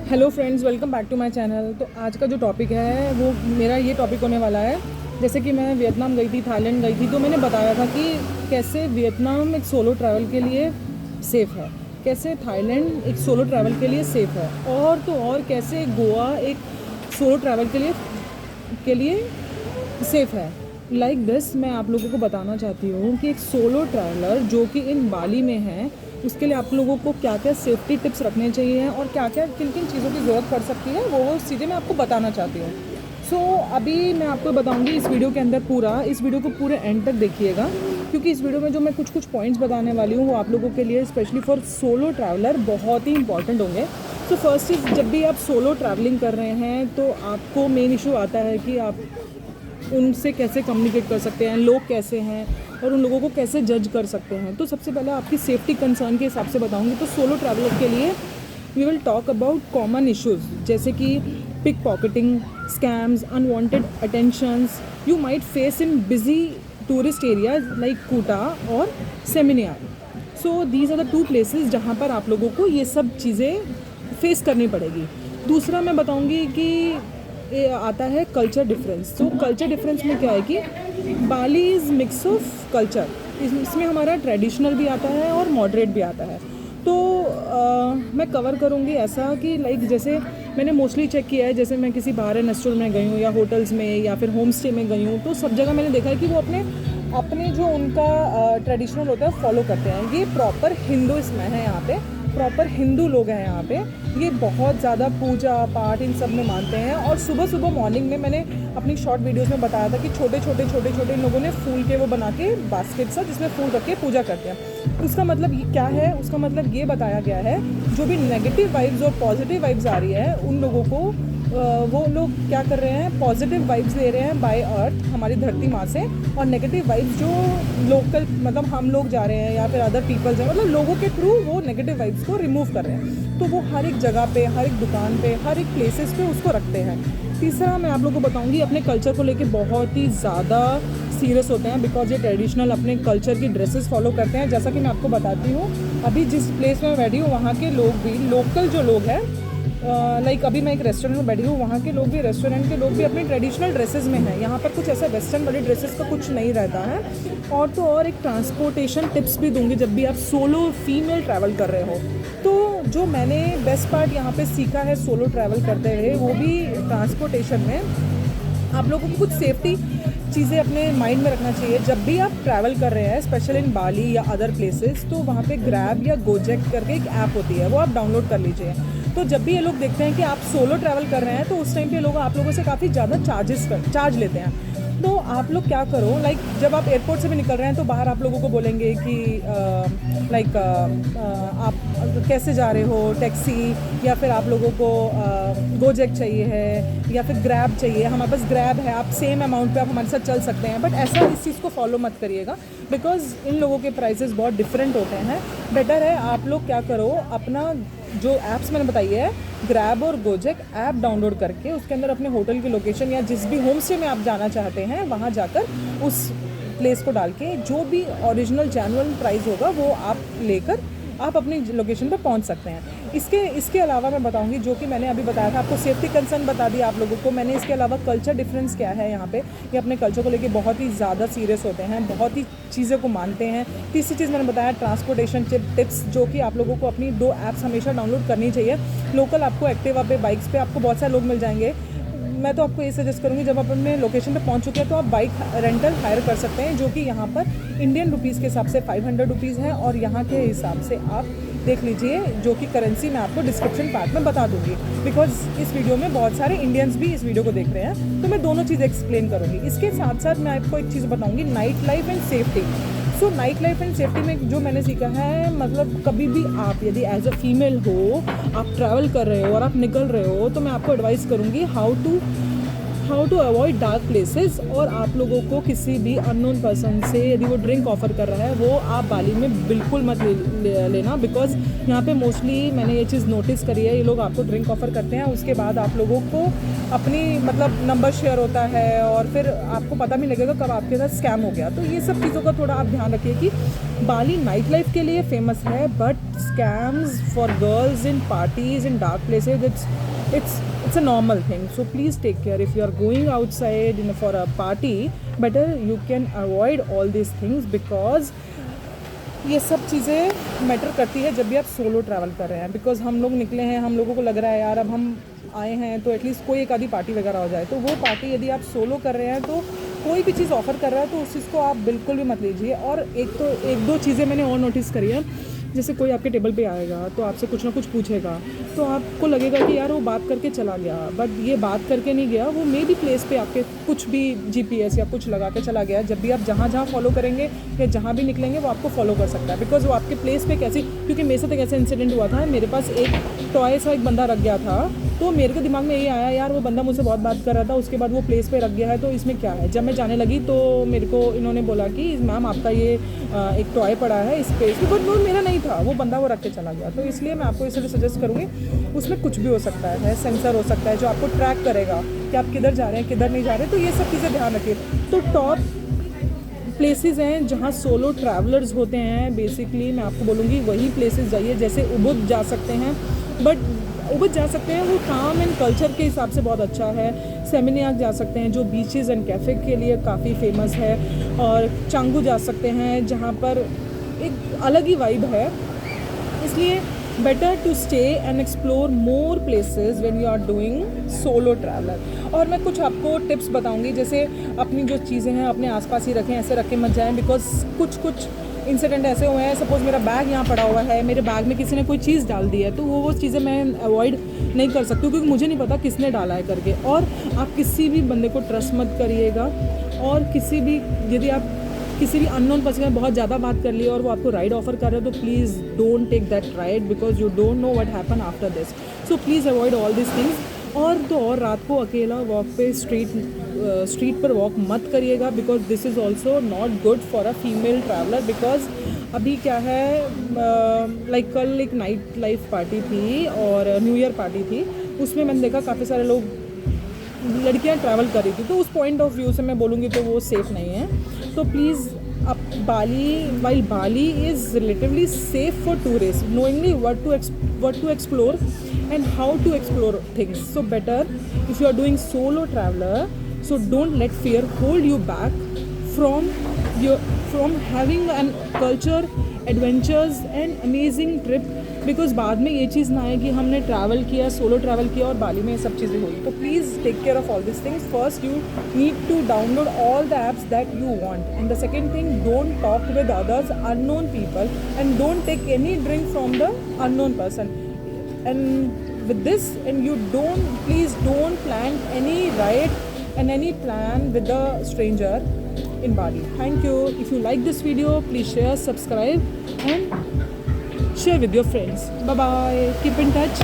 Hello friends, welcome back to my channel. तो आज का जो टॉपिक है वो मेरा ये टॉपिक होने वाला है। जैसे कि मैं वियतनाम गई थी, थाईलैंड गई थी, तो मैंने बताया था कि कैसे वियतनाम एक सोलो ट्रैवल के लिए सेफ़ है, कैसे थाईलैंड एक सोलो ट्रैवल के लिए सेफ़ है, और तो और कैसे गोवा एक सोलो ट्रैवल के लिए सेफ़ है। लाइक दिस मैं आप लोगों को बताना चाहती हूँ कि एक सोलो ट्रैवलर जो कि इन बाली में है, उसके लिए आप लोगों को क्या क्या सेफ्टी टिप्स रखने चाहिए और क्या क्या किन किन चीज़ों की ज़रूरत पड़ सकती है, वो चीज़ें मैं आपको बताना चाहती हूँ। सो अभी मैं आपको बताऊँगी इस वीडियो के अंदर, इस वीडियो को पूरे एंड तक देखिएगा, क्योंकि इस वीडियो में जो मैं कुछ पॉइंट्स बताने वाली हूँ वो आप लोगों के लिए स्पेशली फॉर सोलो ट्रैवलर बहुत ही इंपॉर्टेंट होंगे। सो फर्स्ट चीज़, जब भी आप सोलो ट्रैवलिंग कर रहे हैं तो आपको मेन इशू आता है कि आप उनसे कैसे कम्युनिकेट कर सकते हैं, लोग कैसे हैं और उन लोगों को कैसे जज कर सकते हैं। तो सबसे पहले आपकी सेफ्टी कंसर्न के हिसाब से बताऊंगी। तो सोलो ट्रैवलर के लिए we will talk about common issues, जैसे कि pickpocketing, scams, unwanted attentions you might face in busy tourist areas like Kuta और Seminyak. So these are the two places जहाँ पर आप लोगों को ये सब चीज़ें फेस करनी पड़ेगी। दूसरा मैं बताऊंगी कि ये आता है कल्चर डिफरेंस। तो कल्चर डिफरेंस में क्या है कि बाली इज़ मिक्स ऑफ कल्चर, इसमें हमारा ट्रेडिशनल भी आता है और मॉडरेट भी आता है। तो मैं कवर करूँगी ऐसा कि लाइक जैसे मैंने मोस्टली चेक किया है, जैसे मैं किसी बाहर रेस्टोरेंट में गई हूँ या होटल्स में या फिर होम स्टे में गई हूँ, तो सब जगह मैंने देखा है कि वो अपने अपने जो उनका ट्रेडिशनल होता है फॉलो करते हैं। ये प्रॉपर हिंदू इसमें है, यहाँ पे प्रॉपर हिंदू लोग हैं यहाँ पे। ये बहुत ज़्यादा पूजा पाठ इन सब में मानते हैं। और सुबह सुबह मॉर्निंग में मैंने अपनी शॉर्ट वीडियोस में बताया था कि छोटे छोटे इन लोगों ने फूल के वो बना के बास्केट सा, जिसमें फूल रख के पूजा करते हैं। उसका मतलब ये क्या है? उसका मतलब ये बताया गया है, जो भी नेगेटिव वाइब्स और पॉजिटिव वाइब्स आ रही है उन लोगों को वो लोग क्या कर रहे हैं, पॉजिटिव वाइब्स ले रहे हैं बाय अर्थ, हमारी धरती माँ से, और नेगेटिव वाइब्स जो लोकल मतलब हम लोग जा रहे हैं या फिर अदर पीपल्स हैं, मतलब लोगों के थ्रू वो नेगेटिव वाइब्स को रिमूव कर रहे हैं। तो वो हर एक जगह पे, हर एक दुकान पे, हर एक प्लेसेस पे उसको रखते हैं। तीसरा मैं आप लोगों को बताऊंगी, अपने कल्चर को लेके बहुत ही ज़्यादा सीरियस होते हैं, बिकॉज ये ट्रेडिशनल अपने कल्चर की ड्रेसेस फॉलो करते हैं। जैसा कि मैं आपको बताती हूँ, अभी जिस प्लेस में मैं बैठी हूँ वहाँ के लोग भी, लोकल जो लोग हैं, लाइक अभी मैं एक रेस्टोरेंट में बैठी हूँ, वहाँ के लोग भी, रेस्टोरेंट के लोग भी अपने ट्रेडिशनल ड्रेसेस में हैं। यहाँ पर कुछ ऐसा वेस्टर्न वाली ड्रेसेस का कुछ नहीं रहता है। और तो और एक ट्रांसपोर्टेशन टिप्स भी दूंगी जब भी आप सोलो फीमेल ट्रैवल कर रहे हो। तो जो मैंने बेस्ट पार्ट यहाँ पे सीखा है सोलो ट्रैवल करते हुए, वो भी ट्रांसपोर्टेशन में आप लोगों को कुछ सेफ्टी चीज़ें अपने माइंड में रखना चाहिए। जब भी आप ट्रैवल कर रहे हैं, स्पेशल इन बाली या अदर प्लेसेस, तो वहाँ पे ग्रैब या गोजेक करके एक ऐप होती है, वो आप डाउनलोड कर लीजिए। तो जब भी ये लोग देखते हैं कि आप सोलो ट्रैवल कर रहे हैं, तो उस टाइम पे लोग आप लोगों से काफ़ी ज़्यादा चार्ज लेते हैं। तो आप लोग क्या करो, लाइक जब आप एयरपोर्ट से भी निकल रहे हैं तो बाहर आप लोगों को बोलेंगे कि आप कैसे जा रहे हो, टैक्सी, या फिर आप लोगों को गोजेक चाहिए है या फिर ग्रैब चाहिए। हमारे पास ग्रैब है, आप सेम अमाउंट पे आप हमारे साथ चल सकते हैं। बट ऐसा इस चीज़ को फॉलो मत करिएगा, बिकॉज इन लोगों के प्राइसेस बहुत डिफरेंट होते हैं। बेटर है आप लोग क्या करो, अपना जो ऐप्स मैंने बताई है, ग्रैब और गोजेक ऐप डाउनलोड करके उसके अंदर अपने होटल की लोकेशन या जिस भी होम स्टे में आप जाना चाहते हैं वहाँ जाकर उस प्लेस को डाल के जो भी ओरिजिनल जेन्युइन प्राइस होगा वो आप लेकर आप अपनी लोकेशन पर पहुंच सकते हैं। इसके अलावा मैं बताऊंगी, जो कि मैंने अभी बताया था आपको, सेफ्टी कंसर्न बता दिया आप लोगों को मैंने। इसके अलावा कल्चर डिफरेंस क्या है यहाँ पे, ये अपने कल्चर को लेके बहुत ही ज़्यादा सीरियस होते हैं, बहुत ही चीज़ों को मानते हैं। तीसरी चीज़ मैंने बताया ट्रांसपोर्टेशन टिप्स, जो कि आप लोगों को अपनी 2 ऐप्स हमेशा डाउनलोड करनी चाहिए। लोकल आपको एक्टिवा पे, बाइक्स पे आपको बहुत सारे लोग मिल जाएंगे। मैं तो आपको ये सजेस्ट करूँगी, जब आप अपने लोकेशन पे पहुँच चुके हैं तो आप बाइक रेंटल हायर कर सकते हैं, जो कि यहाँ पर इंडियन रुपीज़ के हिसाब से 500 रुपीज़ है, और यहाँ के हिसाब से आप देख लीजिए, जो कि करेंसी मैं आपको डिस्क्रिप्शन पार्ट में बता दूंगी, बिकॉज इस वीडियो में बहुत सारे इंडियंस भी इस वीडियो को देख रहे हैं, तो मैं दोनों चीज़ एक्सप्लेन करूँगी। इसके साथ साथ मैं आपको एक चीज़ बताऊँगी, night life and safety. So night life and safety में जो मैंने सीखा है, मतलब कभी भी आप यदि एज अ फीमेल हो, आप ट्रैवल कर रहे हो और आप निकल रहे हो, तो मैं आपको एडवाइस करूँगी how to avoid dark places. और आप लोगों को किसी भी अननोन पर्सन से यदि वो ड्रिंक ऑफर कर रहा है वो आप बाली में बिल्कुल मत लेना, बिकॉज यहाँ पे मोस्टली मैंने ये चीज़ नोटिस करी है, ये लोग आपको ड्रिंक ऑफर करते हैं, उसके बाद आप लोगों को अपनी मतलब नंबर शेयर होता है और फिर आपको पता नहीं लगेगा कब आपके साथ स्कैम हो गया। तो ये सब चीज़ों का थोड़ा आप ध्यान रखिए कि बाली नाइट लाइफ के लिए फेमस है, but scams for girls in parties in dark places it's a normal thing. So please take care. If you are going outside for a party, better you can avoid all these things, because ये सब चीज़ें matter करती है जब भी आप solo travel कर रहे हैं। बिकॉज हम लोग निकले हैं, हम लोगों को लग रहा है यार अब हम आए हैं तो एटलीस्ट कोई एक आधी पार्टी वगैरह हो जाए, तो वो पार्टी यदि आप सोलो कर रहे हैं तो कोई भी चीज़ ऑफ़र कर रहा है तो उस चीज़ को आप बिल्कुल भी मत लीजिए। और एक दो चीज़ें मैंने और नोटिस करी है, जैसे कोई आपके टेबल पे आएगा तो आपसे कुछ ना कुछ पूछेगा, तो आपको लगेगा कि यार वो बात करके चला गया, बट ये बात करके नहीं गया, वो मे बी प्लेस पे आपके कुछ भी GPS या कुछ लगा के चला गया। जब भी आप जहाँ जहाँ फॉलो करेंगे या जहाँ भी निकलेंगे वो आपको फॉलो कर सकता है, बिकॉज वो आपके प्लेस पे कैसी, क्योंकि मेरे साथ एक ऐसा इंसिडेंट हुआ था, मेरे पास एक टॉय सा एक बंदा रख गया था, तो मेरे के दिमाग में यही आया यार वो बंदा मुझसे बहुत बात कर रहा था, उसके बाद वो प्लेस पे रख गया है तो इसमें क्या है। जब मैं जाने लगी तो मेरे को इन्होंने बोला कि मैम आपका ये एक टॉय पड़ा है इस प्लेस पे, बट वो मेरा नहीं था, वो बंदा वो रख के चला गया। तो इसलिए मैं आपको इसलिए सजेस्ट करूँगी, उसमें कुछ भी हो सकता है, सेंसर हो सकता है जो आपको ट्रैक करेगा कि आप किधर जा रहे हैं किधर नहीं जा रहे, तो ये सब चीज़ें ध्यान रखिए। तो टॉप प्लेसेस हैं जहाँ सोलो ट्रैवलर्स होते हैं, बेसिकली मैं आपको बोलूँगी वही प्लेसेस जाइए। जैसे उबुद जा सकते हैं, बट उबुद जा सकते हैं वो काम एंड कल्चर के हिसाब से बहुत अच्छा है। सेमिनियाक जा सकते हैं जो बीचेस एंड कैफ़े के लिए काफ़ी फेमस है, और चांगू जा सकते हैं जहाँ पर एक अलग ही वाइब है। इसलिए better to stay and explore more places when you are doing solo traveller. और मैं कुछ आपको टिप्स बताऊंगी, जैसे अपनी जो चीज़ें हैं अपने आसपास ही रखें, ऐसे रख के मत जाएं, बिकॉज कुछ इंसिडेंट ऐसे हुए हैं, सपोज़ मेरा बैग यहाँ पड़ा हुआ है, मेरे बैग में किसी ने कोई चीज़ डाल दी है, तो वो चीज़ें मैं अवॉइड नहीं कर सकती क्योंकि मुझे नहीं पता किसने डाला है करके। और आप किसी भी बंदे को ट्रस्ट मत करिएगा, और यदि आप किसी भी अननोन पर्सन में बहुत ज़्यादा बात कर ली और वो आपको राइड ऑफर कर रहे हो तो please don't take that ride, because you don't know what happen after this. So please avoid all this things. और रात को अकेला वॉक पे स्ट्रीट पर वॉक मत करिएगा, because this is also not good for a female traveller. Because अभी क्या है, लाइक कल एक नाइट लाइफ पार्टी थी और न्यू ईयर पार्टी थी, उसमें मैंने देखा काफ़ी सारे लोग, लड़कियां ट्रैवल कर रही थी, तो उस पॉइंट ऑफ व्यू से मैं बोलूँगी तो वो सेफ़ नहीं है। तो प्लीज़ अब Bali is relatively safe for tourists, knowingly what to explore and how to explore things. So better if you are doing solo traveler, so don't let fear hold you back from having an culture, adventures and amazing trip, because बाद में ये चीज़ ना आए कि हमने travel किया, solo travel किया और बाली में ये सब चीज़ें हुई। तो please take care of all this things. First you need to download all the apps that you want, and the second thing, don't talk with others unknown people and don't take any drink from the unknown person. And with this, and you please don't plan any ride and any plan with a stranger in Bali. Thank you. If you like this video, please share, subscribe and share with your friends. Bye bye. Keep in touch.